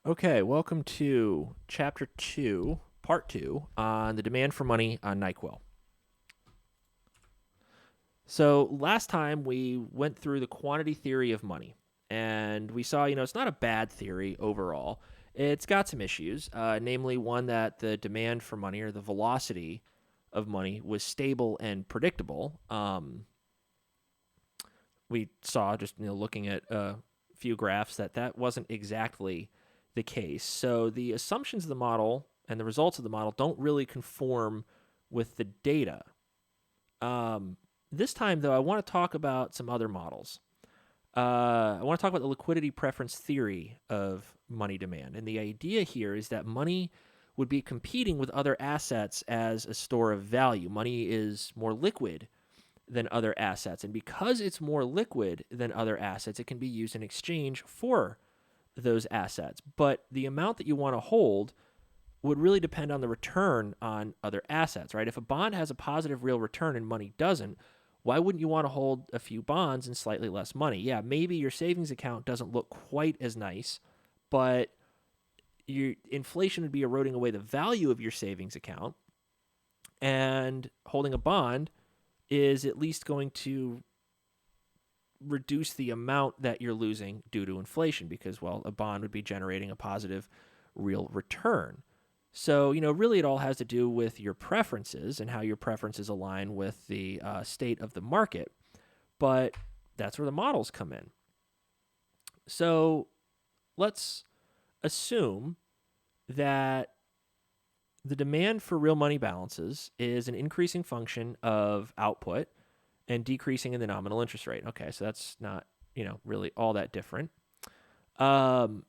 Okay, welcome to Chapter 2, Part 2, on the demand for money on NyQuil. So, last time we went through the quantity theory of money, and we saw, it's not a bad theory overall. It's got some issues, namely one that the demand for money or the velocity of money was stable and predictable. We saw just looking at a few graphs that wasn't exactly the case. So the assumptions of the model and the results of the model don't really conform with the data. This time, though, I want to talk about some other models. I want to talk about the liquidity preference theory of money demand. And the idea here is that money would be competing with other assets as a store of value. Money is more liquid than other assets. And because it's more liquid than other assets, it can be used in exchange for those assets. But the amount that you want to hold would really depend on the return on other assets, right? If a bond has a positive real return and money doesn't, why wouldn't you want to hold a few bonds and slightly less money? Yeah, maybe your savings account doesn't look quite as nice, but your inflation would be eroding away the value of your savings account, and holding a bond is at least going to reduce the amount that you're losing due to inflation because, well, a bond would be generating a positive real return. So, really it all has to do with your preferences and how your preferences align with the state of the market. But that's where the models come in. So let's assume that the demand for real money balances is an increasing function of output and decreasing in the nominal interest rate. Okay, so that's not, really all that different. And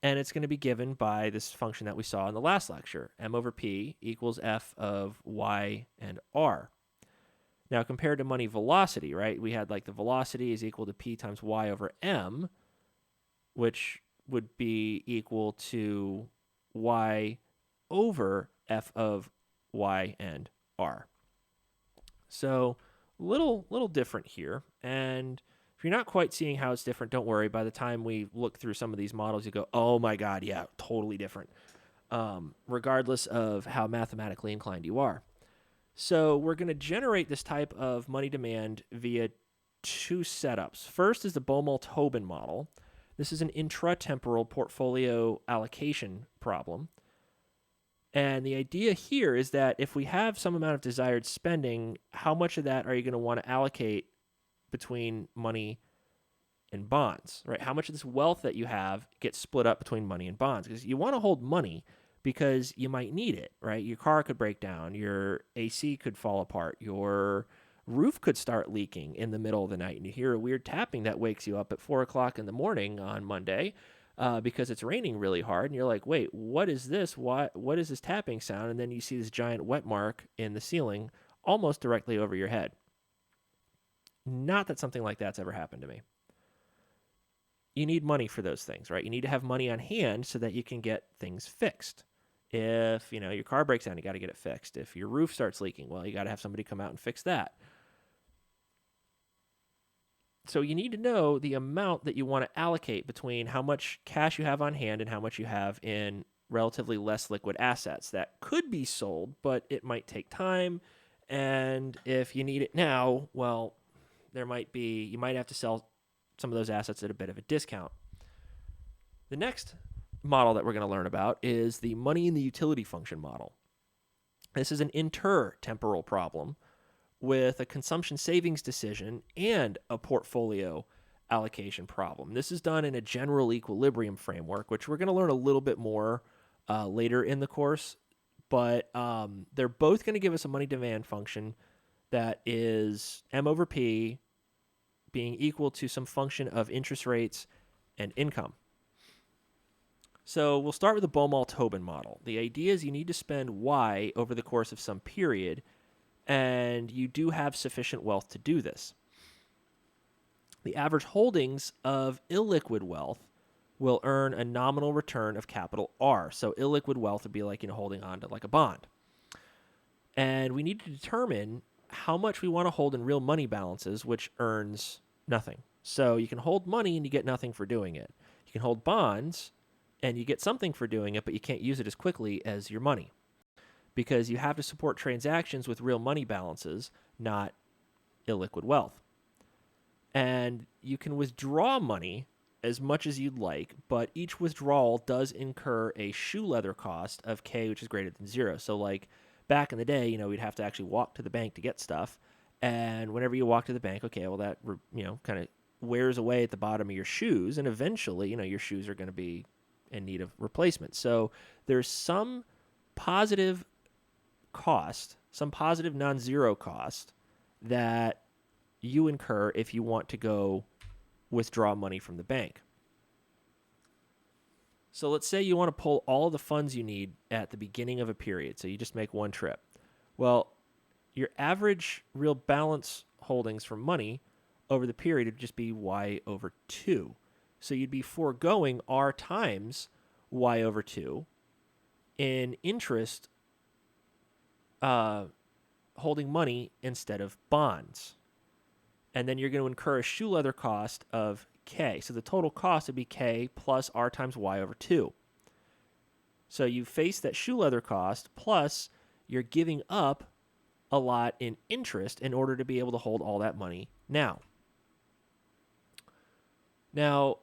it's going to be given by this function that we saw in the last lecture, m over p equals f of y and r. Now, compared to money velocity, right, we had like the velocity is equal to p times y over m, which would be equal to y over f of y and r. So little different here. And if you're not quite seeing how it's different, don't worry. By the time we look through some of these models, you go, oh my God, yeah, totally different, regardless of how mathematically inclined you are. So we're going to generate this type of money demand via two setups. First is the Baumol-Tobin model. This is an intra-temporal portfolio allocation problem. And the idea here is that if we have some amount of desired spending, how much of that are you going to want to allocate between money and bonds, right? How much of this wealth that you have gets split up between money and bonds? Because you want to hold money because you might need it, right? Your car could break down, your AC could fall apart, your roof could start leaking in the middle of the night, and you hear a weird tapping that wakes you up at 4 o'clock in the morning on Monday. Because it's raining really hard, and you're like, wait, what is this? What is this tapping sound? And then you see this giant wet mark in the ceiling almost directly over your head. Not that something like that's ever happened to me. You need money for those things, right? You need to have money on hand so that you can get things fixed. If, your car breaks down, you got to get it fixed. If your roof starts leaking, well, you got to have somebody come out and fix that. So you need to know the amount that you want to allocate between how much cash you have on hand and how much you have in relatively less liquid assets that could be sold, but it might take time. And if you need it now, well, you might have to sell some of those assets at a bit of a discount. The next model that we're going to learn about is the money in the utility function model. This is an inter-temporal problem with a consumption savings decision and a portfolio allocation problem. This is done in a general equilibrium framework, which we're going to learn a little bit more later in the course. But they're both going to give us a money demand function that is m over p being equal to some function of interest rates and income. So we'll start with the Baumol-Tobin model. The idea is you need to spend y over the course of some period, and you do have sufficient wealth to do this. The average holdings of illiquid wealth will earn a nominal return of capital R. So illiquid wealth would be like, holding on to like a bond. And we need to determine how much we want to hold in real money balances, which earns nothing. So you can hold money and you get nothing for doing it. You can hold bonds and you get something for doing it, but you can't use it as quickly as your money because you have to support transactions with real money balances, not illiquid wealth. And you can withdraw money as much as you'd like, but each withdrawal does incur a shoe leather cost of K, which is greater than 0. So, like back in the day, we'd have to actually walk to the bank to get stuff. And whenever you walk to the bank, okay, well, that, kind of wears away at the bottom of your shoes. And eventually, your shoes are going to be in need of replacement. So, there's some positive cost, some positive non zero cost that you incur if you want to go withdraw money from the bank. So let's say you want to pull all the funds you need at the beginning of a period. So you just make one trip. Well, your average real balance holdings for money over the period would just be y over 2. So you'd be foregoing r times y over 2 in interest holding money instead of bonds. And then you're going to incur a shoe leather cost of K. So the total cost would be K plus R times Y over 2. So you face that shoe leather cost, plus you're giving up a lot in interest in order to be able to hold all that money now. Now,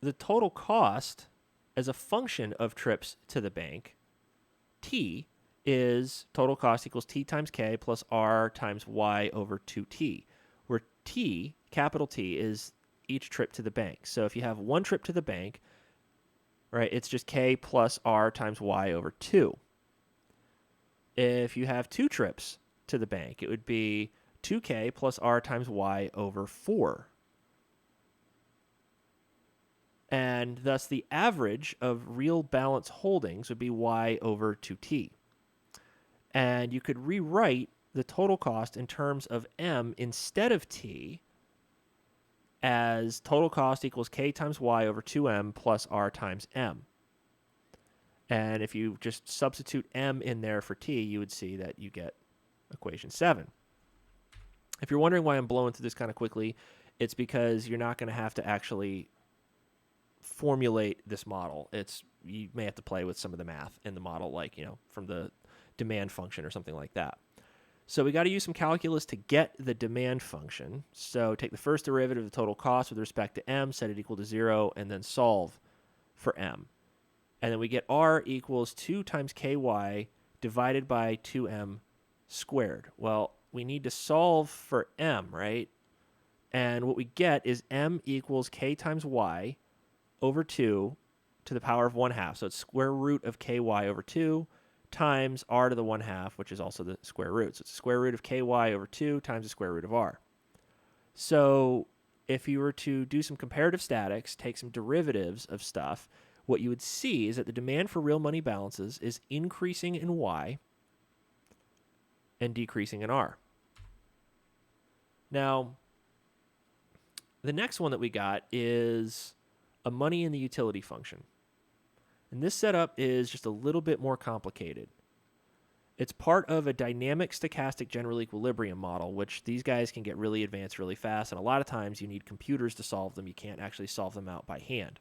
the total cost as a function of trips to the bank, T, is total cost equals T times K plus R times Y over 2T, where T, capital T, is each trip to the bank. So if you have one trip to the bank, right, it's just K plus R times Y over 2. If you have two trips to the bank, it would be 2K plus R times Y over 4. And thus the average of real balance holdings would be Y over 2T. And you could rewrite the total cost in terms of M instead of T as total cost equals K times Y over 2M plus R times M. And if you just substitute M in there for T, you would see that you get equation 7. If you're wondering why I'm blowing through this kind of quickly, it's because you're not going to have to actually formulate this model. You may have to play with some of the math in the model, like, from the demand function or something like that. So we got to use some calculus to get the demand function. So take the first derivative of the total cost with respect to M, set it equal to 0, and then solve for M. And then we get R equals 2 times KY divided by 2M squared. Well, we need to solve for M, right? And what we get is M equals K times Y over 2 to the power of 1/2. So it's square root of KY over 2 times R to the 1/2, which is also the square root. So it's the square root of KY over 2 times the square root of R. So if you were to do some comparative statics, take some derivatives of stuff, what you would see is that the demand for real money balances is increasing in Y and decreasing in R. Now, the next one that we got is a money in the utility function. And this setup is just a little bit more complicated. It's part of a dynamic stochastic general equilibrium model, which these guys can get really advanced really fast, and a lot of times you need computers to solve them. You can't actually solve them out by hand.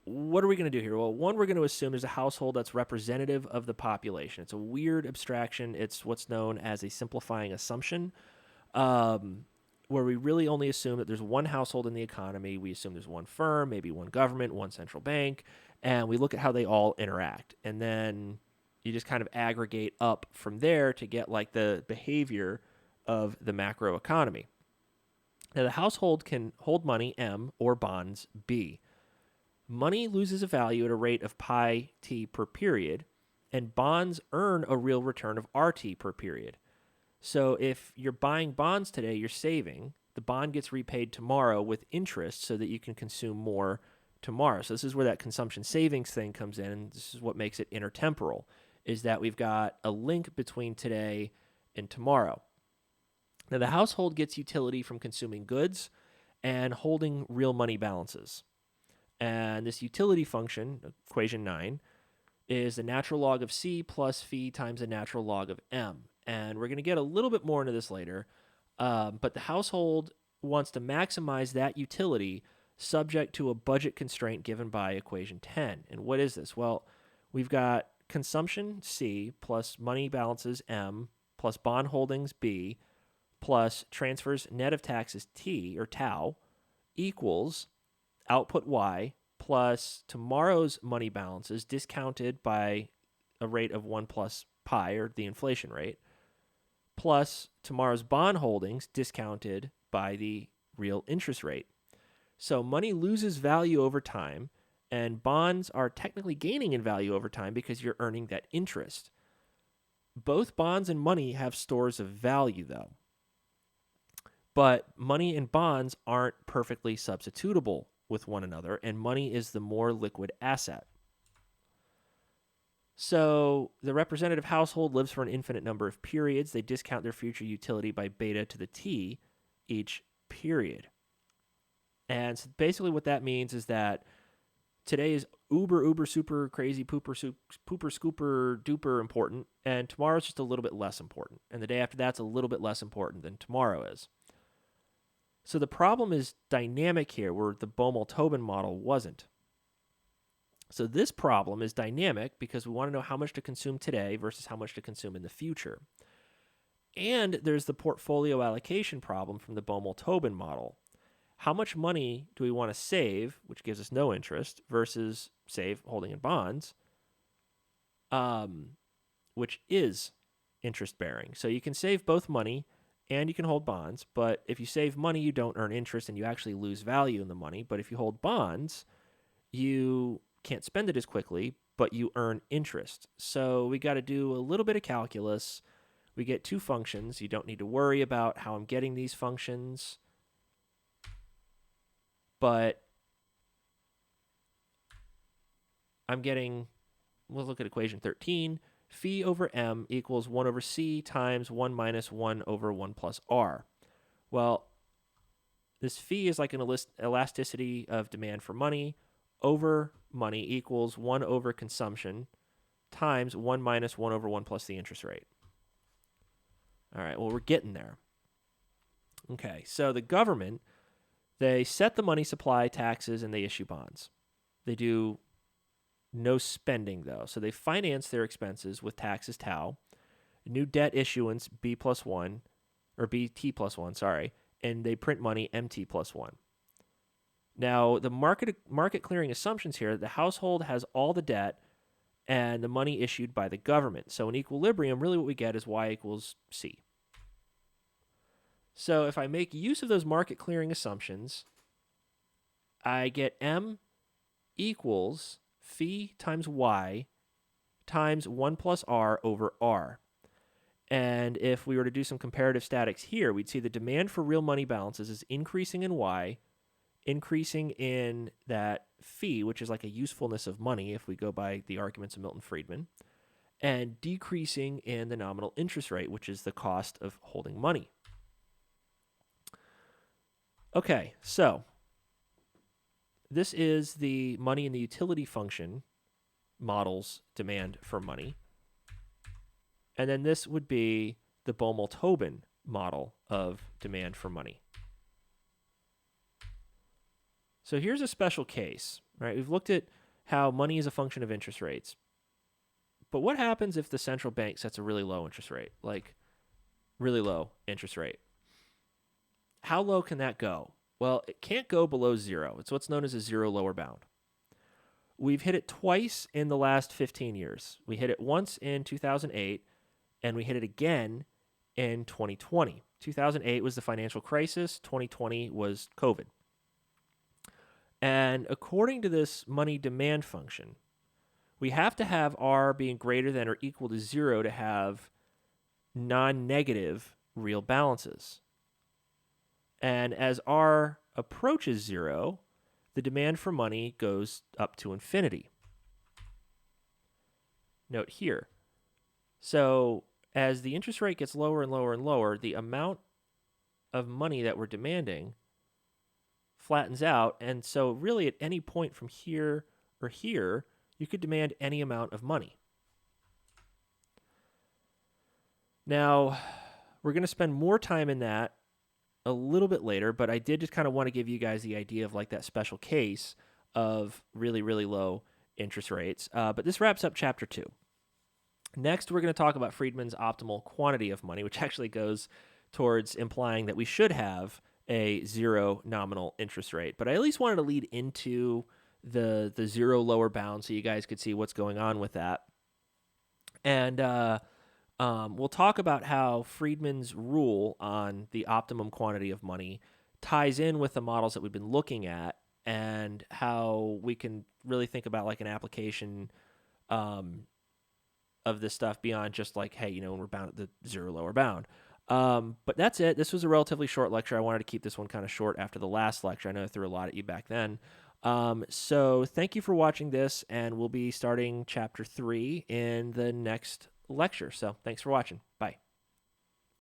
What are we going to do here? Well, one, we're going to assume there's a household that's representative of the population. It's a weird abstraction. It's what's known as a simplifying assumption, where we really only assume that there's one household in the economy. We assume there's one firm, maybe one government, one central bank, and we look at how they all interact. And then you just kind of aggregate up from there to get like the behavior of the macro economy. Now, the household can hold money, M, or bonds, B. Money loses a value at a rate of pi t per period, and bonds earn a real return of RT per period. So if you're buying bonds today, you're saving. The bond gets repaid tomorrow with interest so that you can consume more tomorrow. So this is where that consumption savings thing comes in, and this is what makes it inter-temporal, is that we've got a link between today and tomorrow. Now, the household gets utility from consuming goods and holding real money balances. And this utility function, equation 9, is the natural log of C plus phi times the natural log of M. And we're going to get a little bit more into this later. But the household wants to maximize that utility subject to a budget constraint given by equation 10. And what is this? Well, we've got consumption C plus money balances M plus bond holdings B plus transfers net of taxes T or tau equals output Y plus tomorrow's money balances discounted by a rate of 1 plus pi, or the inflation rate, plus tomorrow's bond holdings discounted by the real interest rate. So money loses value over time, and bonds are technically gaining in value over time because you're earning that interest. Both bonds and money have stores of value, though. But money and bonds aren't perfectly substitutable with one another, and money is the more liquid asset. So the representative household lives for an infinite number of periods. They discount their future utility by beta to the t each period. And so basically what that means is that today is uber, super crazy, pooper, scooper, duper important, and tomorrow's just a little bit less important. And the day after that's a little bit less important than tomorrow is. So the problem is dynamic here, where the Baumol-Tobin model wasn't. So this problem is dynamic because we want to know how much to consume today versus how much to consume in the future. And there's the portfolio allocation problem from the Baumol-Tobin model. How much money do we want to save, which gives us no interest, versus save holding in bonds, which is interest bearing. So you can save both money and you can hold bonds, but if you save money, you don't earn interest and you actually lose value in the money. But if you hold bonds, you can't spend it as quickly, but you earn interest. So we got to do a little bit of calculus. We get two functions. You don't need to worry about how I'm getting these functions, but I'm getting, we'll look at equation 13, phi over m equals 1 over c times 1 minus 1 over 1 plus r. Well, this phi is like an elasticity of demand for money over money equals 1 over consumption times 1 minus 1 over 1 plus the interest rate. All right, well, we're getting there. Okay, so the government, they set the money supply, taxes, and they issue bonds. They do no spending, though. So they finance their expenses with taxes tau, new debt issuance B plus 1, or BT plus 1, sorry, and they print money MT plus 1. Now, the market clearing assumptions here, the household has all the debt and the money issued by the government. So in equilibrium, really what we get is Y equals C. So if I make use of those market clearing assumptions, I get M equals phi times Y times 1 plus R over R. And if we were to do some comparative statics here, we'd see the demand for real money balances is increasing in Y, increasing in that phi, which is like a usefulness of money if we go by the arguments of Milton Friedman, and decreasing in the nominal interest rate, which is the cost of holding money. Okay, so this is the money and the utility function model's demand for money. And then this would be the Baumol-Tobin model of demand for money. So here's a special case, right? We've looked at how money is a function of interest rates. But what happens if the central bank sets a really low interest rate, like really low interest rate? How low can that go? Well, it can't go below 0. It's what's known as a zero lower bound. We've hit it twice in the last 15 years. We hit it once in 2008, and we hit it again in 2020. 2008 was the financial crisis. 2020 was COVID. And according to this money demand function, we have to have R being greater than or equal to 0 to have non-negative real balances. And as R approaches 0, the demand for money goes up to infinity. Note here. So as the interest rate gets lower and lower and lower, the amount of money that we're demanding flattens out. And so really at any point from here or here, you could demand any amount of money. Now, we're going to spend more time in that a little bit later, but I did just kind of want to give you guys the idea of like that special case of really, really low interest rates. But this wraps up chapter 2. Next, we're going to talk about Friedman's optimal quantity of money, which actually goes towards implying that we should have a zero nominal interest rate. But I at least wanted to lead into the zero lower bound so you guys could see what's going on with that. And we'll talk about how Friedman's rule on the optimum quantity of money ties in with the models that we've been looking at, and how we can really think about like an application um, of this stuff beyond just like, hey, when we're bound at the zero lower bound. But that's it. This was a relatively short lecture. I wanted to keep this one kind of short after the last lecture. I know I threw a lot at you back then. So thank you for watching this, and we'll be starting chapter 3 in the next lecture. So thanks for watching. Bye.